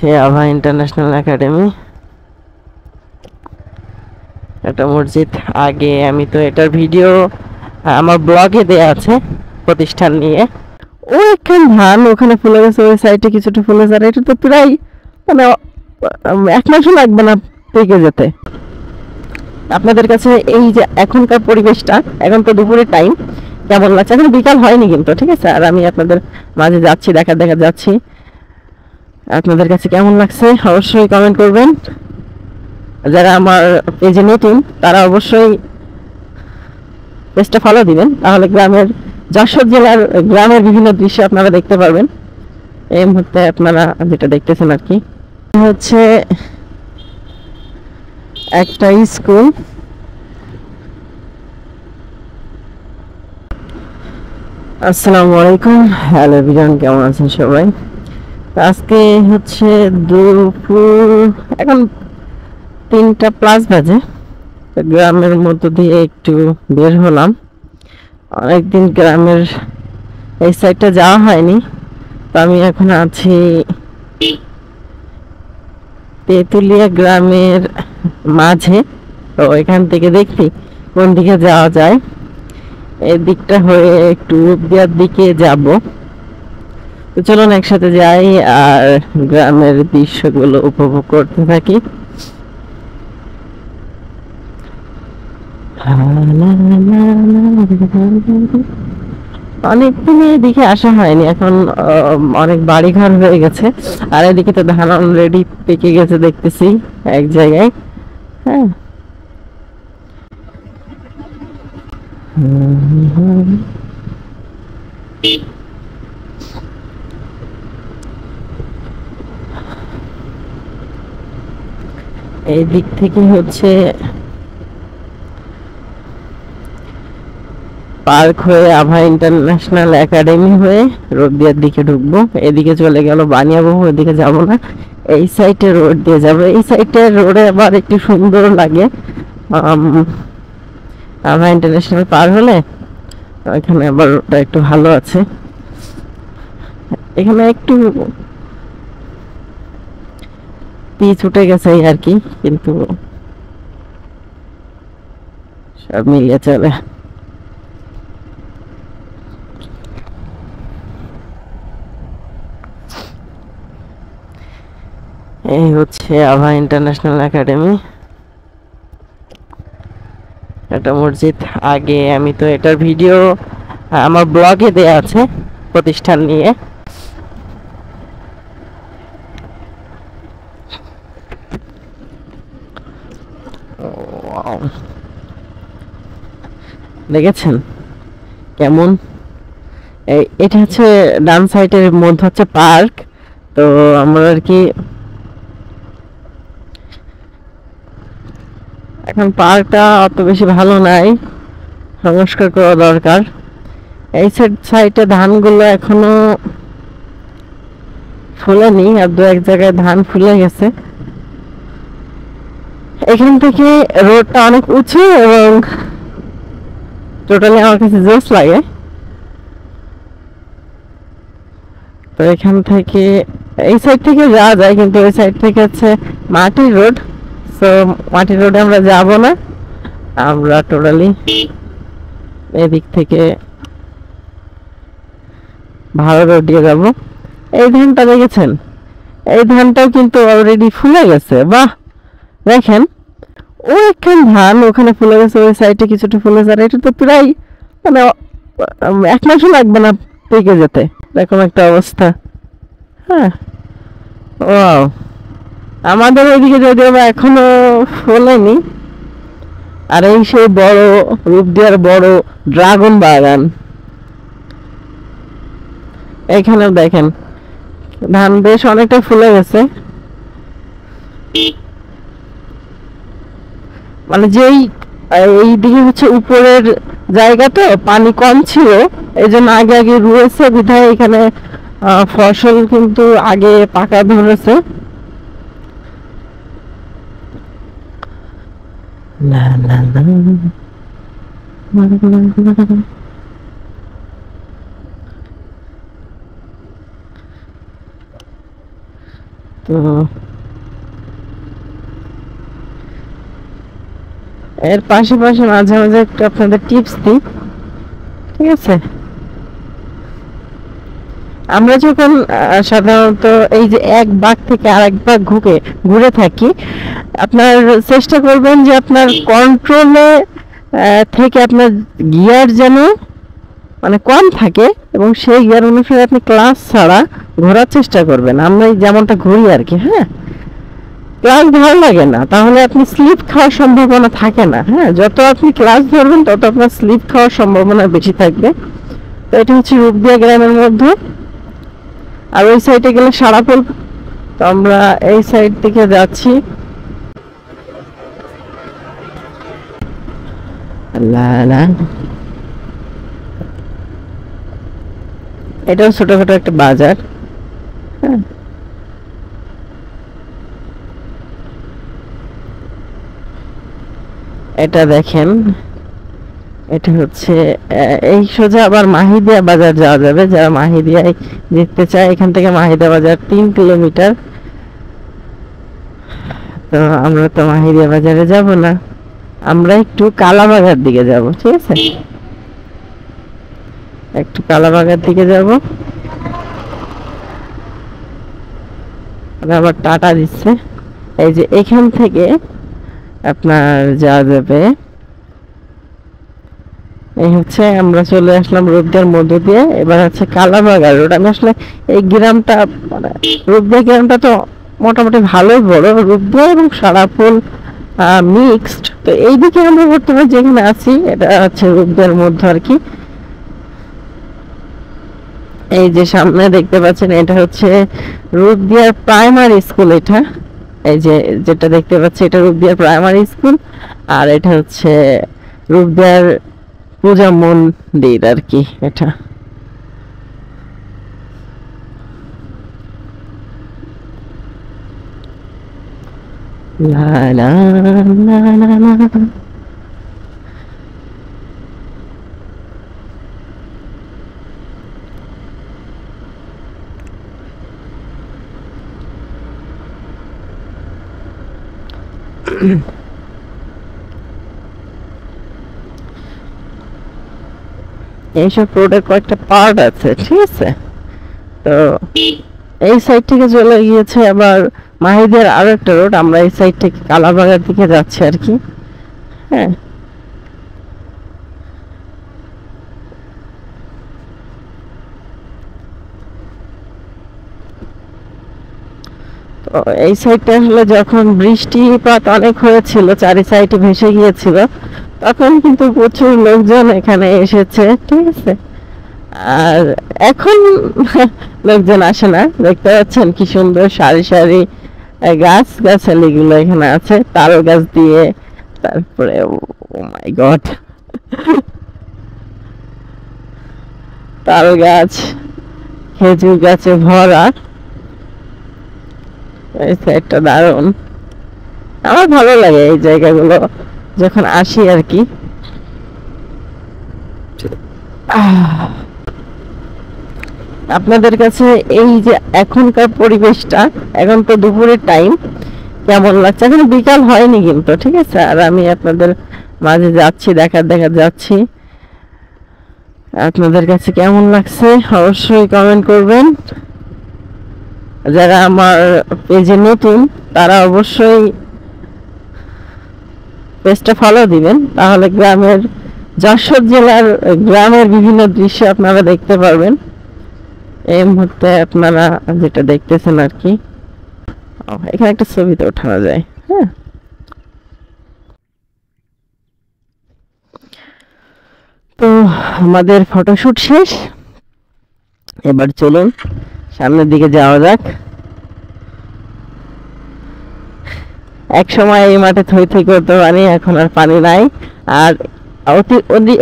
হচ্ছে আভা international academy. এটা মসজিদ। আগে আমি তো এটার ভিডিও আমার ব্লগে দেয়া আছে প্রতিষ্ঠান নিয়ে। ওইখানে ধান ওখানে ফুলে গেছে, ওই সাইডে কিছুটা ফুলে যায়। এটা তো প্রায় মানে 1 মাসও লাগবে না পেকে যেতে। আপনাদের কাছে এই যে এখনকার পরিবেশটা, এখন তো দুপুরের টাইম, কেমন লাগছে? এখন বিকাল হয়নি কিন্তু, ঠিক আছে। আর আমি আপনাদের মাঝে যাচ্ছি, দেখা যাচ্ছি। আপনাদের কাছে কেমন লাগছে অবশ্যই কমেন্ট করবেন। যারা আমার পেজে নতুন তারা অবশ্যই পেজটা ফলো দিবেন, তাহলে যশোর জেলার গ্রামের বিভিন্ন দৃশ্য আপনারা দেখতে পারবেন। এই মুহূর্তে আপনারা যেটা দেখতেছেন আর কি, হচ্ছে একটা স্কুল। আসসালামু আলাইকুম, হ্যালো এভরিওয়ান, কেমন আছেন সবাই? আজকে হচ্ছে দুপুর, এখন 3টা+ বাজে। গ্রামের মধ্য দিয়ে একটু বের হলাম। অনেকদিন গ্রামের এই সাইডটা যাওয়া হয়নি। তো আমি এখন আছি তেঁতুলিয়া গ্রামের মাঝে। তো এখান থেকে দেখি কোন দিকে যাওয়া যায়। এই দিকটা হয়ে একটু রূপদিয়ার দিকে যাব। তো চলুন একসাথে যাই আর গ্রামের দৃশ্যগুলো উপভোগ করতে থাকি। অনেকদিন এদিকে আসা হয়নি, এখন অনেক বাড়ি ঘর হয়ে গেছে। আর এদিকে তো ধান অলরেডি পেকে গেছে দেখতেছি এক জায়গায়। হ্যাঁ, এই দিক থেকে হচ্ছে পার্ক হয়ে আভা ইন্টারন্যাশনাল একাডেমি হয়ে রোডদিয়ার দিকে ঢুকবো। এদিকে চলে গেল বানিয়াবহু, এদিকে যাব না, এই সাইডে রোড দিয়ে যাবো। এই সাইডে রোডে আবার একটু সুন্দর লাগে। আভা ইন্টারন্যাশনাল পার হলে এখানে আবার রোডটা একটু ভালো আছে। এখানে একটু পিচ উঠে গেছে আর কি, কিন্তু সব মিলিয়ে চলে। এই হচ্ছে আভা ইন্টারন্যাশনাল একাডেমি। এটা মসজিদ। আগে আমি তো এটার ভিডিও আমার ব্লগে দেয়া আছে প্রতিষ্ঠান নিয়ে। দেখেছেন কেমন? এটা হচ্ছে ডান সাইডের মধ্যে হচ্ছে পার্ক। তো আমরা আর কি এখন পার্কটা অত বেশি ভালো নাই, সংস্কার করা দরকার। এই সাইডে ধানগুলো এখনো ফুলেনি, আর দু এক জায়গায় ধান ফুলে গেছে। এখান থেকে রোডটা অনেক উঁচু এবং টোটালি আমার কাছে জোস লাগে। তো এখান থেকে এই সাইড থেকে যাওয়া যায়, কিন্তু ওই সাইড থেকে হচ্ছে মাটির রোড। তো মাটির রোডে আমরা যাব না, আমরা টোটালি এদিক থেকে ভালো রোড দিয়ে যাব। এই ধানটা দেখেছেন? এই ধানটাও কিন্তু অলরেডি ফুলে গেছে। বাহ, দেখেন ওইখানে ধান ওখানে ফুলে গেছে, ওই সাইডে কিছুটা ফুলে যায়। এটা তো প্রায় মানে 1 মাসও লাগবে না পেকে যেতে, এরকম একটা অবস্থা। হ্যাঁ, ওয়াও। আমাদের ওইদিকে যদিও বা এখনো ফলেনি। আর এই সেই বড় রূপদিয়ার বড় ড্রাগন বাগান। এখানেও দেখেন ধান বেশ অনেকটা ফুলে গেছে। মানে যেই এই দিকে হচ্ছে উপরের জায়গা, তো পানি কম ছিল, এই জন্য আগে আগে রুয়েছে বিধায় এখানে ফসল কিন্তু আগে পাকা ধরেছে। না না না, তো এর পাশাপাশি মাঝে মাঝে একটু আপনাদের টিপস দিই, ঠিক আছে? আমরা যখন সাধারণত এই যে এক বাঁক থেকে আরেক বাঁক ঘুরে থাকি, আপনার চেষ্টা করবেন যে আপনার কন্ট্রোলে থেকে আপনার গিয়ার যেন মানে কম থাকে, এবং সেই গিয়ার অনুসারে আপনি ক্লাস ছাড়া ঘোরার চেষ্টা করবেন। আমরা যেমনটা ঘুরি আর কি, হ্যাঁ, ক্লাস ভালো লাগে না, তাহলে আপনি স্লিপ খাওয়ার সম্ভাবনা থাকে না। হ্যাঁ, যত আপনি ক্লাস ধরবেন তত আপনার স্লিপ খাওয়ার সম্ভাবনা বেশি থাকবে। তো এটা হচ্ছে রূপদিয়া গ্রামের মধ্যে, আর ওই সাইডে গেলে সারাপোল। তো আমরা এই সাইড থেকে যাচ্ছি। এটাও ছোটখাটো একটা বাজার। হ্যাঁ, এটা দেখেন, এটা হচ্ছে এই সোজা আবার মাহিদিয়া বাজার যাওয়া যাবে, যারা মাহিদিয়ায় যেতে চায়। এখান থেকে মাহিদিয়া বাজার 3 কিলোমিটার। তো আমরা তো মাহিদিয়া বাজারে যাব না, আমরা একটু কালাবাগার দিকে যাব, ঠিক আছে? একটু কালাবাগার দিকে যাব। আবার টাটা দিচ্ছে। এই যে এখান থেকে আপনার যাওয়া যাবে, এই হচ্ছে আমরা চলে আসলাম রূপদিয়ার মধ্য দিয়ে। এবার হচ্ছে কালাবাগার রোড। আমি আসলে এই গ্রামটা মানে রূপদিয়া গ্রামটা তো মোটামুটি ভালোই বড়, রূপদিয়া এবং সারাপোল মিক্সড। তো এইদিকে আমরা বর্তমানে যেখানে আছি এটা হচ্ছে রূপদিয়ার মধ্যে আর কি। এই যে সামনে দেখতে পাচ্ছেন এটা হচ্ছে রূপদিয়ার প্রাইমারি স্কুল। এটা এই যে যেটা দেখতে পাচ্ছি এটা রূপদিয়ার প্রাইমারি স্কুল, আর এটা হচ্ছে রূপদিয়ার পূজা মন্দির আর কি। এটা লা লা লা লা লা। এইসব রোডের কয়েকটা পার্ট আছে, ঠিক আছে? তো এই সাইড থেকে চলে গিয়েছে আবার মাহিদের আরো একটা রোড। আমরা এই সাইড থেকে কালাবাগার দিকে যাচ্ছি আর কি। হ্যাঁ, তো এই সাইডটা আসলে যখন বৃষ্টিপাত অনেক হয়েছিল, চারি সাইডে ভেসে গিয়েছিল, তখন কিন্তু প্রচুর লোকজন এখানে এসেছে, ঠিক আছে? আর এখন লোকজন আসে না। দেখতে পাচ্ছেন কি সুন্দর সারি সারি গাছ গাছালি গুলো এখানে আছে, তাল গাছ দিয়ে। তারপরে ও মাই গড, তাল গাছ, খেজুর গাছে ভরা। এই সাইডটা দারুণ, আমার ভালো লাগে এই জায়গাগুলো যখন আসি আর কি। আপনাদের কাছে এই যে এখনকার পরিবেশটা, এখন তো দুপুরের টাইম, কেমন লাগছে? এখন বিকাল হয়নি কিন্তু, ঠিক আছে? আর আমি আপনাদের মাঝে যাচ্ছি, দেখা যাচ্ছি। আপনাদের কাছে কেমন লাগছে অবশ্যই কমেন্ট করবেন। যারা আমার পেজে নতুন তারা অবশ্যই পেজটা ফলো দিবেন, তাহলে যশোর জেলার গ্রামের বিভিন্ন দৃশ্য আপনারা দেখতে পারবেন। এই মুহূর্তে আপনারা যেটা দেখতেছেন আর কি, এখানে একটা ছবিতে ওঠানো যায়। হ্যাঁ, তো আমাদের ফটোশুট শেষ, এবার চলুন সামনের দিকে যাওয়া যাক। এক সময় এই মাঠে থই থই করতে পানি, এখন আর পানি নাই। আর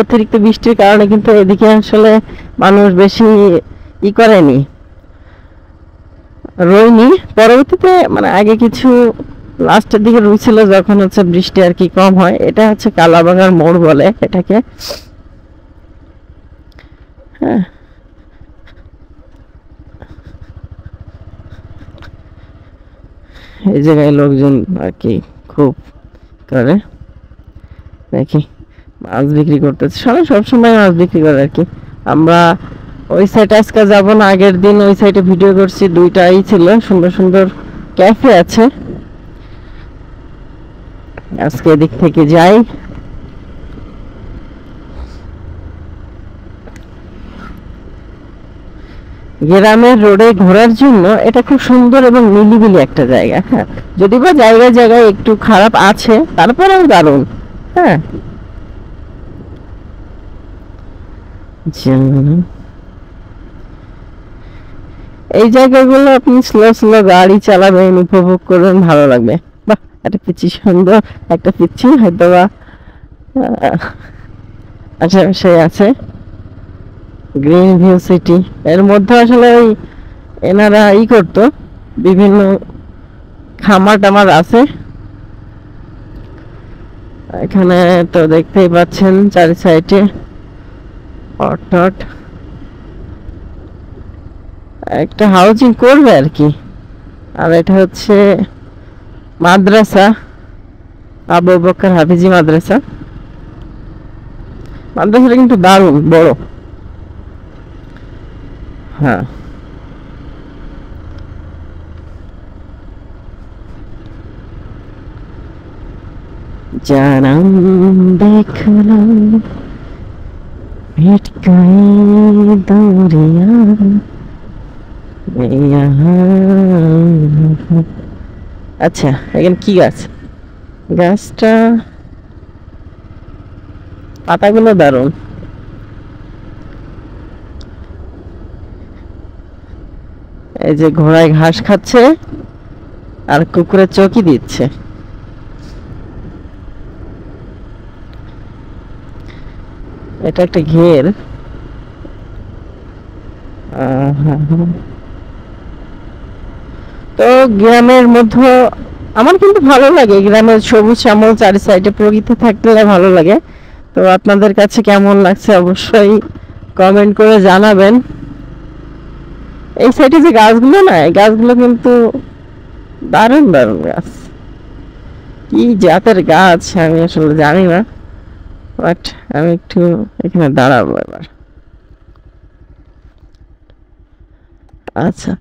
অতিরিক্ত বৃষ্টির কারণে কিন্তু এদিকে আসলে মানুষ বেশি করেনি, রইনি। পরবর্তীতে মানে আগে কিছু লাস্টের দিকে রুইছিল যখন হচ্ছে বৃষ্টি আর কি কম হয়। এটা হচ্ছে কালাবাগার মোড় বলে এটাকে। হ্যাঁ, এই জায়গায় লোকজন আর কি খুব করে দেখি মাছ বিক্রি করতেছে, সবাই সবসময় মাছ বিক্রি করে আর কি। আমরা ওই সাইডে আজকে যাব না, আগের দিন ওই সাইডে ভিডিও করছি, দুইটাই ছিল, সুন্দর সুন্দর ক্যাফে আছে। আজকে এদিক থেকে যাই। গ্রামের রোডে ঘোরার জন্য এটা খুব সুন্দর এবং নিরিবিলি একটা জায়গা। হ্যাঁ, যদি বা জায়গায় জায়গায় একটু খারাপ আছে, তারপরেও দারুণ। হ্যাঁ, এই জায়গাগুলো আপনি স্লো স্লো গাড়ি চালাবেন, উপভোগ করবেন, ভালো লাগবে। বাহ, একটা পিচ্ছি সুন্দর একটা পিচ্ছি হয়তো বা আশেপাশে আছে গ্রিন ভিউ সিটি। এর মধ্যে আসলে ওই এনারা করতো, বিভিন্ন খামার টামার আছে এখানে, তো দেখতেই পাচ্ছেন চারি সাইডে অর্থাৎ একটা হাউজিং করবে আর কি। আর এটা হচ্ছে মাদ্রাসা, আবু বকর হাফিজি মাদ্রাসা। মাদ্রাসাটা কিন্তু দারুণ বড়। হ্যাঁ, জানাম দেখলাম भेट गई दौरिया আচ্ছা, এখানে কি গাছ? গাছটা পাতাগুলো দারুণ। এই যে ঘোড়ায় ঘাস খাচ্ছে আর কুকুরের চৌকি দিচ্ছে। এটা একটা ঘের। তো গ্রামের মধ্যে আমার কিন্তু ভালো লাগে, গ্রামের সবুজ শ্যামল চারি সাইডে প্রকৃতি থাকলে ভালো লাগে। তো আপনাদের কাছে কেমন লাগছে অবশ্যই কমেন্ট করে জানাবেন। এই সাইডে যে গাছগুলো না, এই গাছগুলো কিন্তু দারুণ দারুণ গাছ। কি জাতের গাছ আমি আসলে জানি না, বাট আমি একটু এখানে দাঁড়াবো এবার। আচ্ছা,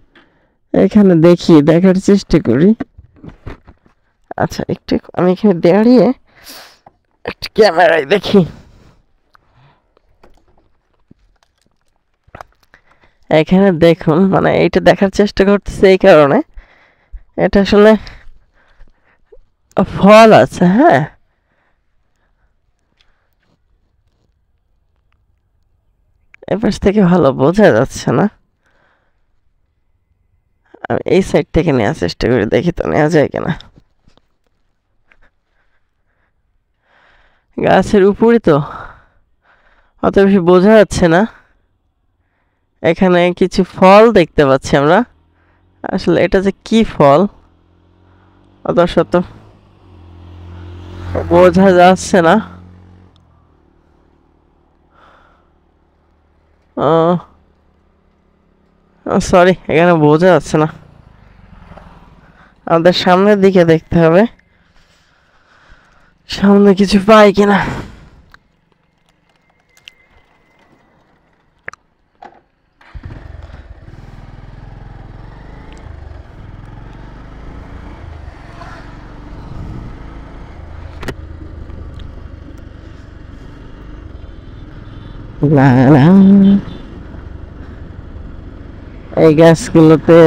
এখানে দেখি, দেখার চেষ্টা করি। আচ্ছা, একটু আমি এখানে দাঁড়িয়ে একটু ক্যামেরায় দেখি। এখানে দেখুন, মানে এইটা দেখার চেষ্টা করতেছে এই কারণে, এটা আসলে ফল আছে। হ্যাঁ, এপাশ থেকে ভালো বোঝা যাচ্ছে না, আমি এই সাইড থেকে নেওয়ার চেষ্টা করি, দেখি তো নেওয়া যায় কিনা। গাছের উপরে তো অত বেশি বোঝা যাচ্ছে না। এখানে কিছু ফল দেখতে পাচ্ছি আমরা, আসলে এটা যে কি ফল অত শত বোঝা যাচ্ছে না। সরি, এখানে বোঝা যাচ্ছে না, আমাদের সামনের দিকে দেখতে হবে, সামনে কিছু পাই কিনা। না না, এই গাছগুলোতে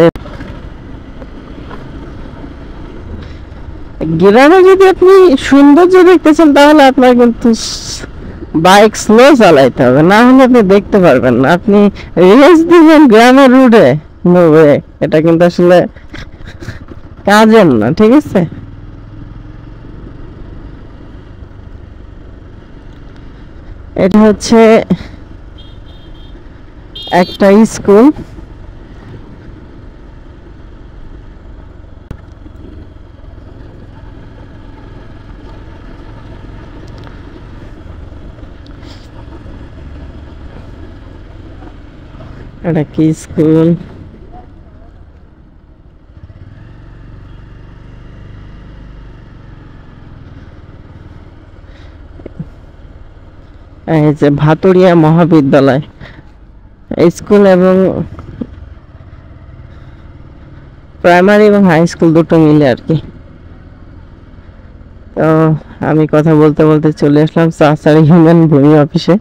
গ্রামে যদি আপনি সৌন্দর্য দেখতে চান, তাহলে আপনার কিন্তু বাইক স্লো চালাইতে হবে, না হলে আপনি দেখতে পারবেন না। আপনি রেস দিবেন গ্রামের রোডে, নো ওয়ে, এটা কিন্তু আসলে কাজের না, ঠিক আছে। এটা হচ্ছে একটা স্কুল, এটা কি স্কুল? এই যে ভাতুরিয়া মহাবিদ্যালয় স্কুল এবং প্রাইমারি এবং হাই স্কুল দুটো মিলে আর কি। তো আমি কথা বলতে বলতে চলে আসলাম চাচার ইউনিয়ন ভূমি অফিসে।